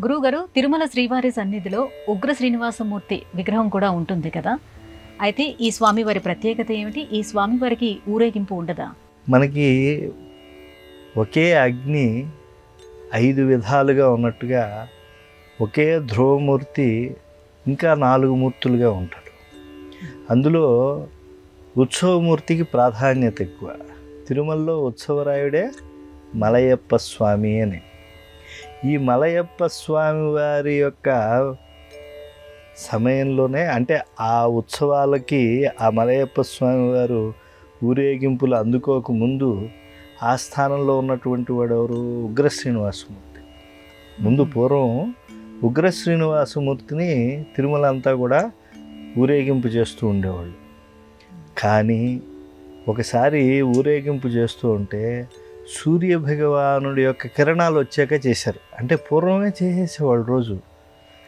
గురువుగారు, తిరుమల శ్రీవారి సన్నిధిలో ఉగ్ర శ్రీనివాసమూర్తి విగ్రహం కూడా ఉంటుంది కదా. అయితే ఈ స్వామివారి ప్రత్యేకత ఏమిటి? ఈ స్వామివారికి ఊరేగింపు ఉండదా? మనకి ఒకే అగ్ని 5 విధాలుగా ఉన్నట్టుగా ఒకే ధ్రువమూర్తి ఇంకా 4 మూర్తులుగా ఉంటాడు. అందులో ఉత్సవమూర్తికి ప్రాధాన్యత ఎక్కువ. తిరుమలలో ఉత్సవరాయుడే మలయప్ప స్వామి అని. ఈ మలయప్ప స్వామి వారి యొక్క సమయంలోనే, అంటే ఆ ఉత్సవాలకి ఆ మలయప్ప స్వామి వారు ఊరేగింపులు అందుకోక ముందు ఆ స్థానంలో ఉన్నటువంటి వాడు ఎవరు? ఉగ్ర శ్రీనివాసమూర్తి. ముందు పూర్వం ఉగ్ర శ్రీనివాసమూర్తిని తిరుమల అంతా కూడా ఊరేగింపు చేస్తూ ఉండేవాళ్ళు. కానీ ఒకసారి ఊరేగింపు చేస్తూ ఉంటే సూర్య భగవానుడి యొక్క కిరణాలు వచ్చాక చేశారు. అంటే పూర్వమే చేసేసేవాళ్ళు రోజు,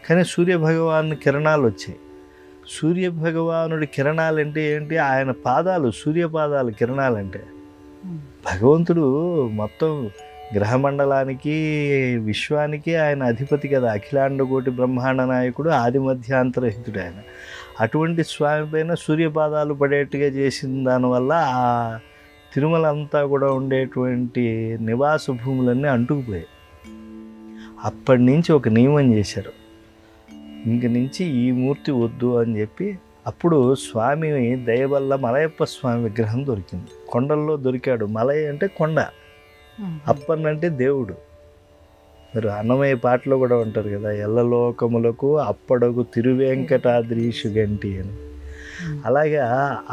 కానీ సూర్య భగవాను కిరణాలు వచ్చాయి. సూర్య భగవానుడి కిరణాలు అంటే ఏంటి? ఆయన పాదాలు, సూర్యపాదాలు కిరణాలంటే. భగవంతుడు మొత్తం గ్రహమండలానికి, విశ్వానికి ఆయన అధిపతి కదా. అఖిలాండ కోటి బ్రహ్మాండ నాయకుడు, ఆది మధ్యాంతరహితుడు ఆయన. అటువంటి స్వామి పైన సూర్యపాదాలు పడేట్టుగా చేసిన దానివల్ల ఆ తిరుమల అంతా కూడా ఉండేటువంటి నివాస భూములన్నీ అంటుకుపోయాయి. అప్పటి నుంచి ఒక నియమం చేశారు, ఇంక నుంచి ఈ మూర్తి వద్దు అని చెప్పి. అప్పుడు స్వామి దయ వల్ల మలయప్ప స్వామి విగ్రహం దొరికింది. కొండల్లో దొరికాడు. మలయ అంటే కొండ, అప్పన్ అంటే దేవుడు. మీరు అన్నమయ్య పాటలో కూడా ఉంటారు కదా, ఎల్లలోకములకు అప్పడగు తిరువేంకటాద్రీషు గంటి అని. అలాగా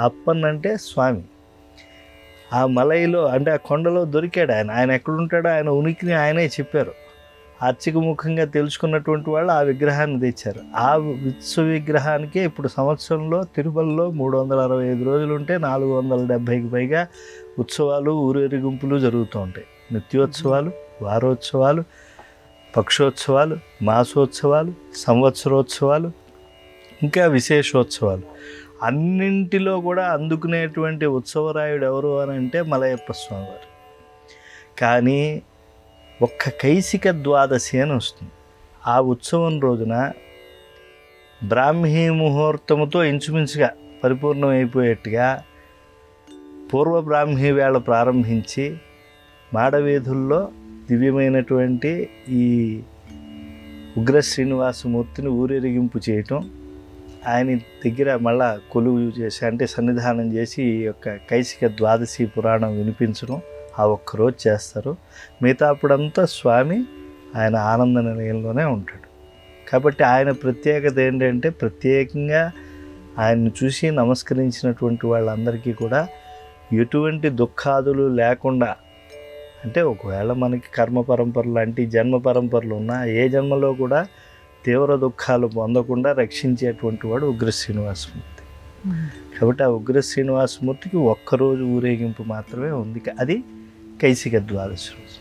అప్పన్ అంటే స్వామి. ఆ మలైలో అంటే ఆ కొండలో దొరికాడు ఆయన. ఆయన ఎక్కడుంటాడో ఆయన ఉనికిని ఆయనే చెప్పారు. ఆర్చికముఖంగా తెలుసుకున్నటువంటి వాళ్ళు ఆ విగ్రహాన్ని తెచ్చారు. ఆ విశ్వ విగ్రహానికే ఇప్పుడు సంవత్సరంలో తిరుమలలో 365 రోజులు ఉంటే 470కి పైగా ఉత్సవాలు, ఊరేగింపులు జరుగుతూ ఉంటాయి. నిత్యోత్సవాలు, వారోత్సవాలు, పక్షోత్సవాలు, మాసోత్సవాలు, సంవత్సరోత్సవాలు, ఇంకా విశేషోత్సవాలు. అన్నింటిలో కూడా అందుకునేటువంటి ఉత్సవరాయుడు ఎవరు అని అంటే మలయప్ప స్వామివారు. కానీ ఒక్క కైసిక ద్వాదశి అని వస్తుంది. ఆ ఉత్సవం రోజున బ్రాహ్మీ ముహూర్తముతో ఇంచుమించుగా పరిపూర్ణమైపోయేట్టుగా పూర్వ బ్రాహ్మీ వేళ ప్రారంభించి మాడవీధుల్లో దివ్యమైనటువంటి ఈ ఉగ్ర శ్రీనివాసమూర్తిని ఊరేగింపు చేయటం, ఆయన దగ్గర మళ్ళా కొలువు చేసి, అంటే సన్నిధానం చేసి ఈ యొక్క కైసిక ద్వాదశి పురాణం వినిపించడం ఆ ఒక్కరోజు చేస్తారు. మిగతా అప్పుడంతా స్వామి ఆయన ఆనంద నిలయంలోనే ఉంటాడు. కాబట్టి ఆయన ప్రత్యేకత ఏంటంటే, ప్రత్యేకంగా ఆయన్ని చూసి నమస్కరించినటువంటి వాళ్ళందరికీ కూడా ఎటువంటి దుఃఖాదులు లేకుండా, అంటే ఒకవేళ మనకి కర్మ పరంపరలు లాంటి జన్మ పరంపరలు ఉన్నా ఏ జన్మలో కూడా తీవ్ర దుఃఖాలు పొందకుండా రక్షించేటువంటి వాడు ఉగ్ర శ్రీనివాసమూర్తి. కాబట్టి ఆ ఉగ్ర శ్రీనివాసమూర్తికి ఒక్కరోజు ఊరేగింపు మాత్రమే ఉంది. అది కైసిక ద్వాదశి రోజు.